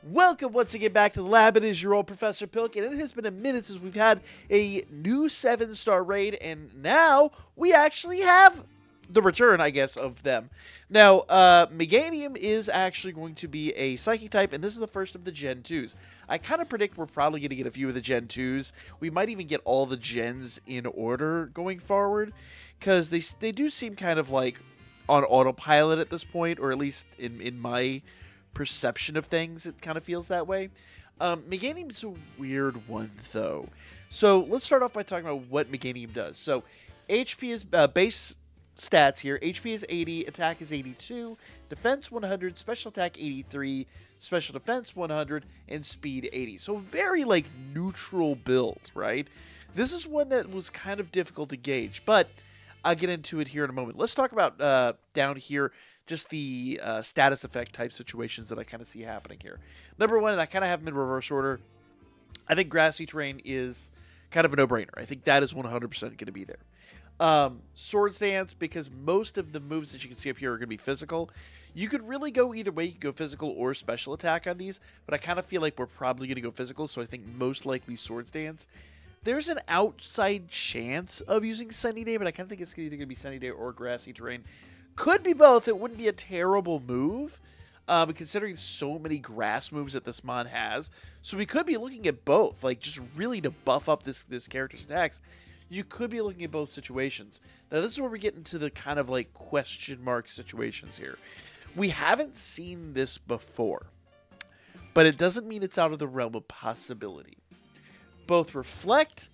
Welcome once again back to the lab. It is your old Professor Pilk, and it has been a minute since we've had a new 7-star raid, and now we actually have the return, I guess, of them. Now, Meganium is actually going to be a Psychic type, and this is the first of the Gen 2s. I kind of predict we're probably going to get a few of the Gen 2s. We might even get all the Gens in order going forward, because they do seem kind of like on autopilot at this point, or at least in my perception of things, it kind of feels that way. Meganium's a weird one, though. So let's start off by talking about what Meganium does. So HP is base stats here. HP is 80, attack is 82, defense 100, special attack 83, special defense 100, and speed 80. So very like neutral build, right? This is one that was kind of difficult to gauge, but I'll get into it here in a moment. Let's talk about down here just the status effect type situations that I kind of see happening here. Number one, and I kind of have them in reverse order, I think grassy terrain is kind of a no-brainer. I think that is 100% going to be there. Swords Dance, because most of the moves that you can see up here are going to be physical. You could really go either way. You could go physical or special attack on these, but I kind of feel like we're probably going to go physical, so I think most likely Swords Dance. There's an outside chance of using Sunny Day, but I kind of think it's either going to be Sunny Day or Grassy Terrain. Could be both. It wouldn't be a terrible move, but considering so many grass moves that this mod has, so we could be looking at both, like just really to buff up this character's attacks. You could be looking at both situations. Now, this is where we get into the kind of like question mark situations here. We haven't seen this before, but it doesn't mean it's out of the realm of possibility. Both Reflect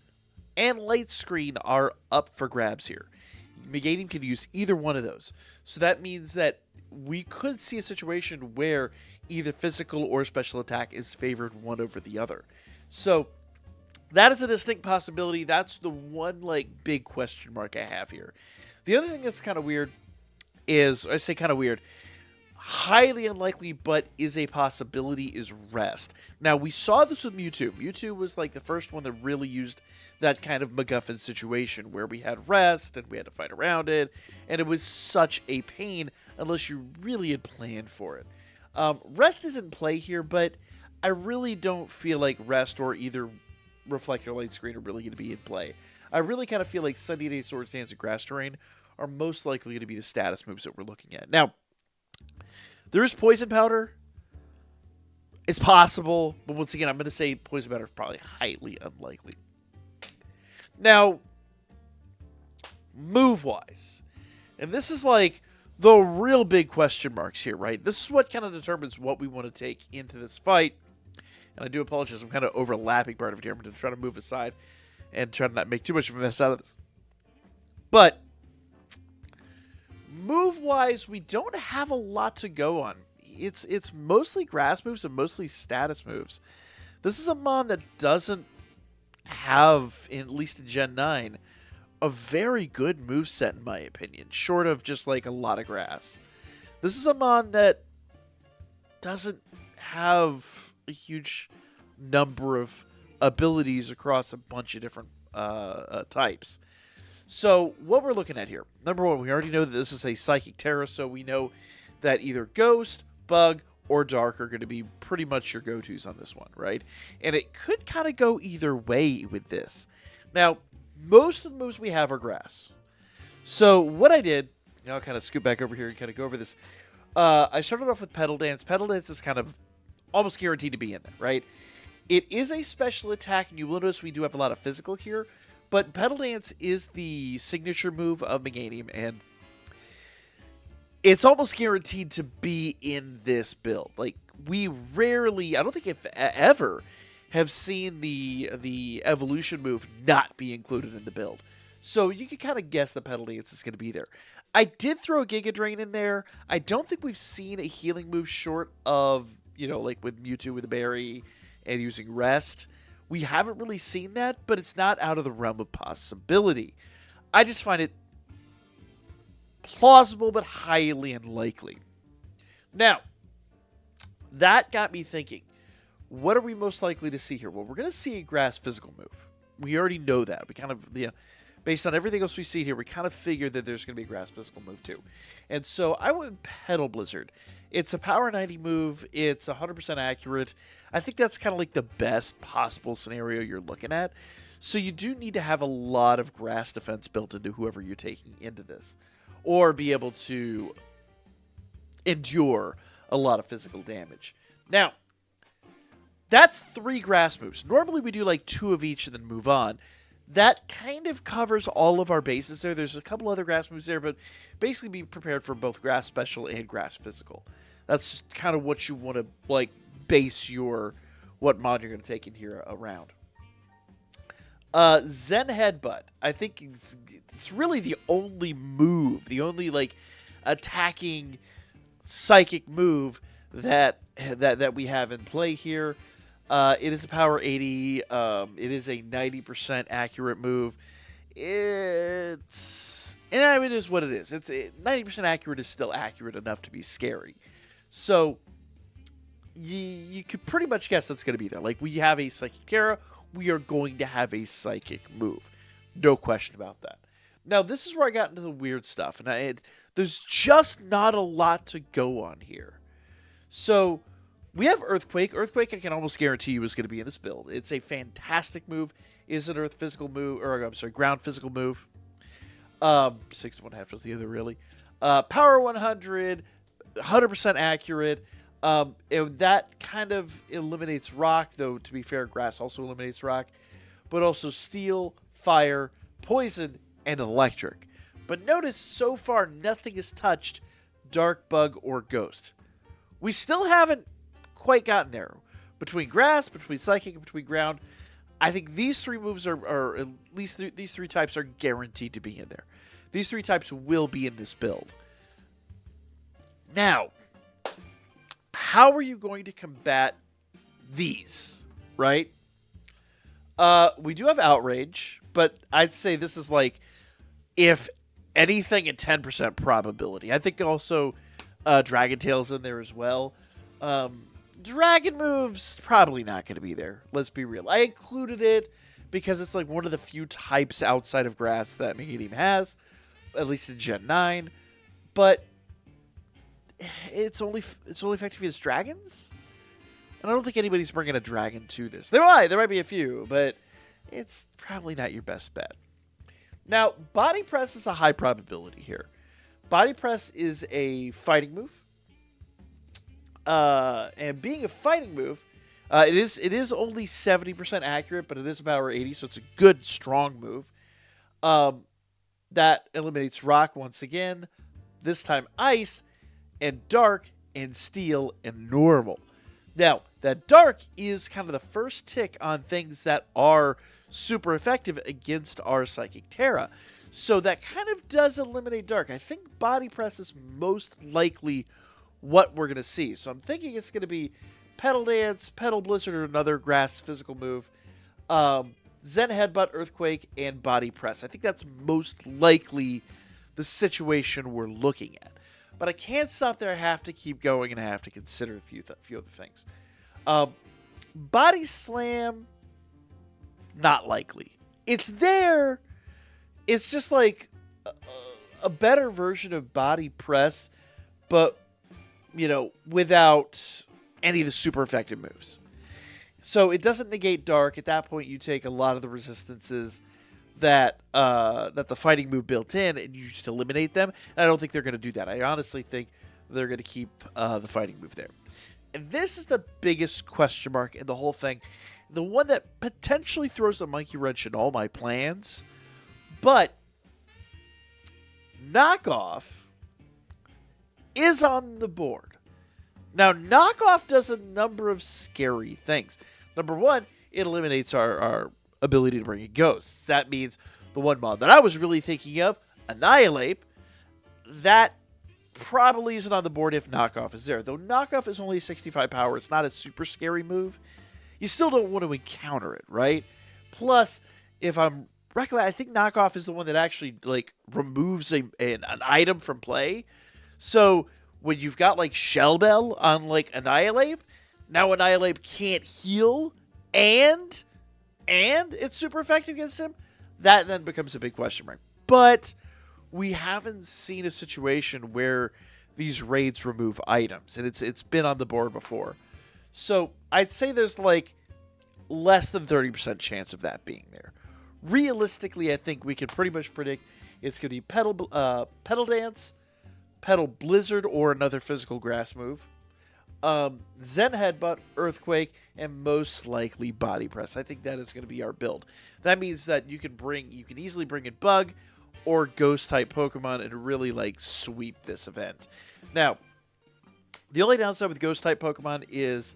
and Light Screen are up for grabs here. Meganium can use either one of those. So that means that we could see a situation where either physical or special attack is favored one over the other. So that is a distinct possibility. That's the one like big question mark I have here. The other thing that's kind of weird is, I say kind of weird, highly unlikely, but is a possibility, is Rest. Now, we saw this with Mewtwo. Mewtwo was like the first one that really used that kind of MacGuffin situation where we had Rest and we had to fight around it, and it was such a pain unless you really had planned for it. Rest is in play here, but I really don't feel like Rest or either Reflect or Light Screen are really going to be in play. I really kind of feel like Sunny Day, Swords Dance, and Grass Terrain are most likely going to be the status moves that we're looking at. Now, there is Poison Powder. It's possible, but once again, I'm going to say Poison Powder is probably highly unlikely. Now, move-wise, and this is like the real big question marks here, right? This is what kind of determines what we want to take into this fight. And I do apologize, I'm kind of overlapping part of it here. I'm going to try to move aside and try to not make too much of a mess out of this. But move-wise, we don't have a lot to go on. It's mostly grass moves and mostly status moves. This is a mon that doesn't have, at least in Gen 9, a very good moveset in my opinion, short of just like a lot of grass. This is a mon that doesn't have a huge number of abilities across a bunch of different types. So what we're looking at here, number one, we already know that this is a Psychic Tera, so we know that either Ghost, Bug, or Dark are going to be pretty much your go-tos on this one, right? And it could kind of go either way with this. Now, most of the moves we have are grass. So what I did, I'll kind of scoot back over here and kind of go over this. I started off with Petal Dance. Petal Dance is kind of almost guaranteed to be in there, right? It is a special attack, and you will notice we do have a lot of physical here, but Petal Dance is the signature move of Meganium, and it's almost guaranteed to be in this build. Like, we rarely, I don't think if ever, have seen the evolution move not be included in the build. So you can kind of guess the Petal Dance is going to be there. I did throw a Giga Drain in there. I don't think we've seen a healing move short of, like with Mewtwo with the berry and using Rest. We haven't really seen that, but it's not out of the realm of possibility. I just find it plausible, but highly unlikely. Now, that got me thinking, what are we most likely to see here? Well, we're going to see a grass physical move. We already know that. We kind of, based on everything else we see here, we kind of figured that there's going to be a grass physical move too. And so I went Petal Blizzard. It's a power 90 move. It's 100% accurate. I think that's kind of like the best possible scenario you're looking at. So you do need to have a lot of grass defense built into whoever you're taking into this, or be able to endure a lot of physical damage. Now, that's 3 grass moves. Normally we do like 2 of each and then move on. That kind of covers all of our bases there. There's a couple other grass moves there, but basically be prepared for both grass special and grass physical. That's kind of what you want to like base your what mod you're going to take in here around. Zen Headbutt. I think it's really the only move, the only like attacking psychic move that we have in play here. It is a power 80. It is a 90% accurate move. It is what it is. 90% accurate is still accurate enough to be scary. So you could pretty much guess that's going to be there. Like, we have a Psychic Tera, we are going to have a Psychic move. No question about that. Now, this is where I got into the weird stuff, and there's just not a lot to go on here. So we have Earthquake. Earthquake, I can almost guarantee you, is going to be in this build. It's a fantastic move. Is an Earth physical move, or I'm sorry, ground physical move. 6 1 half was the other, really. Power 100, 100% accurate. And that kind of eliminates rock, though, to be fair, grass also eliminates rock. But also steel, fire, poison, and electric. But notice, so far, nothing has touched dark, bug, or ghost. We still haven't quite gotten there. Between grass, between psychic, and between ground, I think these 3 moves are at least these 3 types are guaranteed to be in there. These 3 types will be in this build. Now, how are you going to combat these, right? We do have Outrage, but I'd say this is like, if anything, a 10% probability. I think also Dragon Tail's in there as well. Dragon moves, probably not going to be there. Let's be real. I included it because it's like one of the few types outside of grass that Meganuim has, at least in Gen 9. But it's only effective against dragons? And I don't think anybody's bringing a dragon to this. There might be a few, but it's probably not your best bet. Now, Body Press is a high probability here. Body Press is a fighting move. And being a fighting move, it is only 70% accurate, but it is a power 80, so it's a good, strong move. That eliminates rock once again. This time ice, and dark, and steel, and normal. Now, that dark is kind of the first tick on things that are super effective against our Psychic Tera. So that kind of does eliminate dark. I think Body Press is most likely what we're going to see. So I'm thinking it's going to be Petal Dance, Petal Blizzard, or another grass physical move. Zen Headbutt, Earthquake, and Body Press. I think that's most likely the situation we're looking at. But I can't stop there. I have to keep going, and I have to consider a few other things. Body Slam, not likely. It's there. It's just like a better version of Body Press, but, without any of the super effective moves. So it doesn't negate dark. At that point, you take a lot of the resistances that the fighting move built in, and you just eliminate them. And I don't think they're going to do that. I honestly think they're going to keep the fighting move there. And this is the biggest question mark in the whole thing. The one that potentially throws a monkey wrench in all my plans. But Knockoff is on the board. Now, Knockoff does a number of scary things. Number one, it eliminates our ability to bring in ghosts. That means the one mod that I was really thinking of, Annihilate, that probably isn't on the board if Knockoff is there. Though Knockoff is only 65 power, it's not a super scary move. You still don't want to encounter it, right? Plus, if I'm recollect, I think Knockoff is the one that actually removes an item from play. So when you've got Shell Bell on Annihilate, now Annihilate can't heal and it's super effective against him. that then becomes a big question mark. But we haven't seen a situation where these raids remove items, and it's been on the board before. So I'd say there's like less than 30% chance of that being there. Realistically, I think we can pretty much predict it's going to be Petal Dance, Petal Blizzard, or another physical grass move. Zen Headbutt, Earthquake, and most likely Body Press. I think that is going to be our build. That means that you can easily bring in Bug or Ghost type Pokemon and really like sweep this event. Now, the only downside with Ghost type Pokemon is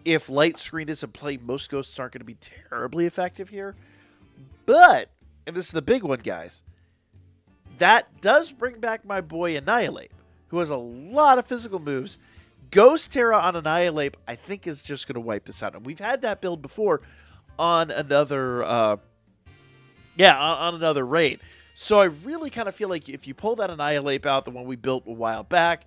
if Light Screen is in play, most Ghosts aren't going to be terribly effective here. But, and this is the big one, guys, that does bring back my boy Annihilate, who has a lot of physical moves. Ghost Tera on Annihilate, I think, is just going to wipe this out. And we've had that build before on another, on another raid. So I really kind of feel like if you pull that Annihilate out, the one we built a while back,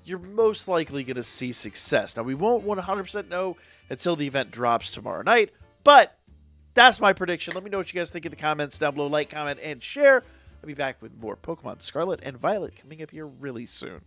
you're most likely going to see success. Now, we won't 100% know until the event drops tomorrow night, but that's my prediction. Let me know what you guys think in the comments down below. Like, comment, and share. I'll be back with more Pokemon Scarlet and Violet coming up here really soon.